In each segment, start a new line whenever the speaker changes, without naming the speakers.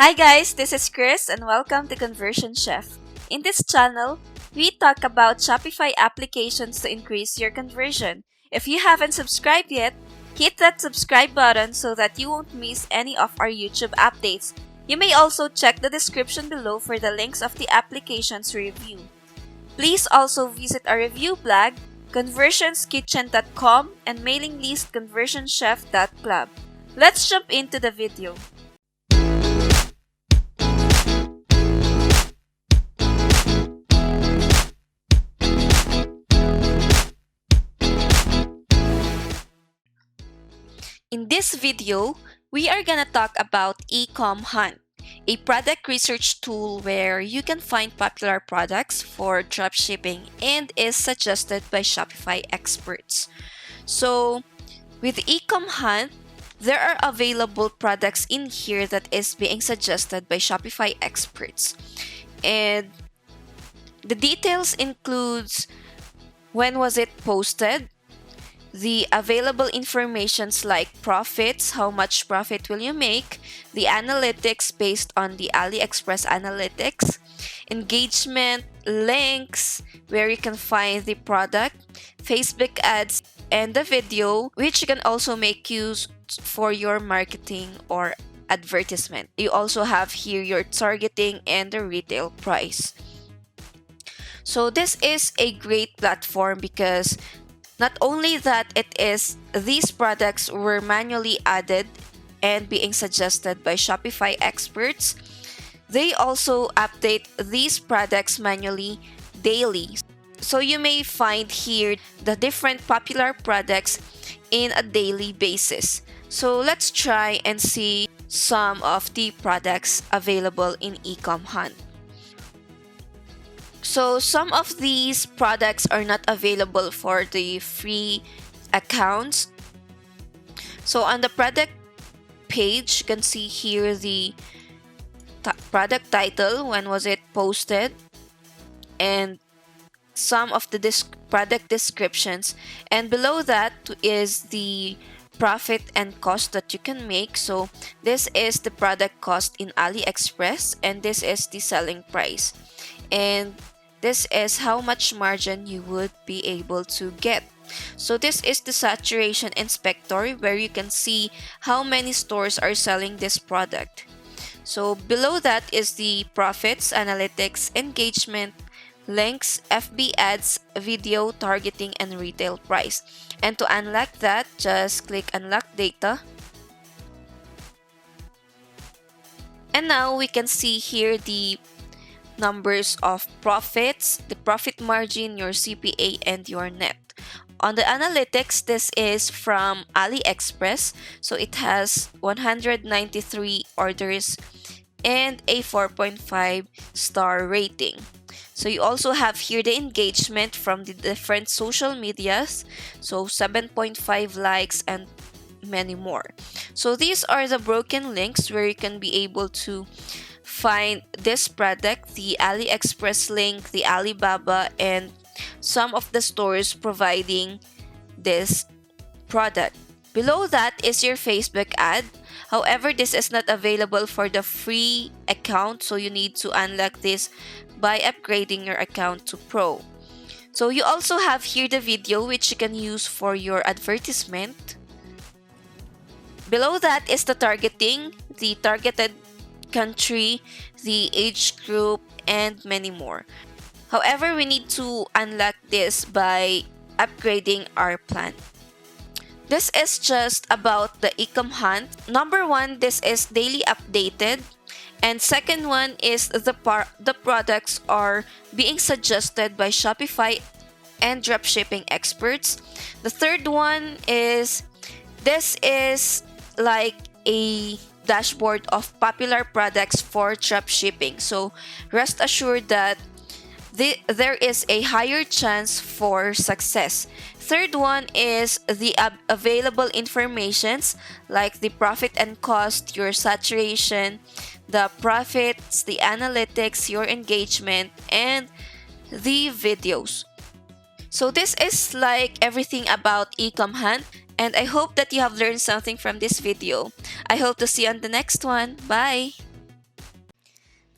Hi guys, this is Chris and welcome to Conversion Chef. In this channel, we talk about Shopify applications to increase your conversion. If you haven't subscribed yet, hit that subscribe button so that you won't miss any of our YouTube updates. You may also check the description below for the links of the applications review. Please also visit our review blog, conversionskitchen.com, and mailing list conversionchef.club. Let's jump into the video. In this video, we are gonna talk about Ecomhunt, a product research tool where you can find popular products for dropshipping and is suggested by Shopify experts. So, with Ecomhunt, there are available products in here that is being suggested by Shopify experts. And the details includes when was it posted, the available informations like profits, how much profit will you make, the analytics based on the AliExpress analytics, engagement, links, where you can find the product, Facebook ads, and the video, which you can also make use for your marketing or advertisement. You also have here your targeting and the retail price. So this is a great platform because not only that these products were manually added and being suggested by Shopify experts, they also update these products manually daily. So you may find here the different popular products in a daily basis. So let's try and see some of the products available in Ecomhunt. So some of these products are not available for the free accounts. So on the product page, you can see here the product title, when was it posted, and some of the product descriptions. And below that is the profit and cost that you can make. So this is the product cost in AliExpress and this is the selling price. And this is how much margin you would be able to get. So this is the saturation inspector where you can see how many stores are selling this product. So below that is the profits, analytics, engagement, links, FB ads, video, targeting, and retail price. And to unlock that, just click unlock data. And now we can see here the numbers of profits, the profit margin, your CPA, and your net. On the analytics, this is from AliExpress, so it has 193 orders and a 4.5 star rating. So you also have here the engagement from the different social medias, so 7.5 likes and many more. So these are the broken links where you can be able to find this product, the AliExpress link, the Alibaba, and some of the stores providing this product. Below that is your Facebook ad. However, this is not available for the free account, so you need to unlock this by upgrading your account to Pro. So you also have here the video which you can use for your advertisement. Below that is the targeting, the targeted country, the age group, and many more. However, we need to unlock this by upgrading our plan. This is just about the Ecomhunt. Number one, this is daily updated. And second one is the products are being suggested by Shopify and dropshipping experts. The third one is this is like a dashboard of popular products for dropshipping. So rest assured that there is a higher chance for success. Third one is the available informations like the profit and cost, your saturation, the profits, the analytics, your engagement, and the videos. So this is like everything about Ecomhunt, and I hope that you have learned something from this video. I hope to see you on the next one. Bye!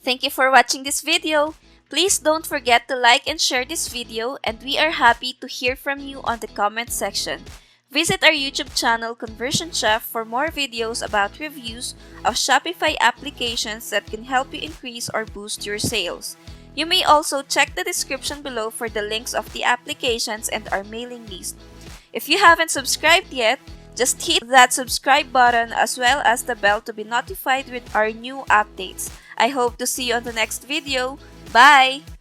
Thank you for watching this video. Please don't forget to like and share this video, and we are happy to hear from you on the comment section. Visit our YouTube channel Conversion Chef for more videos about reviews of Shopify applications that can help you increase or boost your sales. You may also check the description below for the links of the applications and our mailing list. If you haven't subscribed yet, just hit that subscribe button as well as the bell to be notified with our new updates. I hope to see you on the next video. Bye!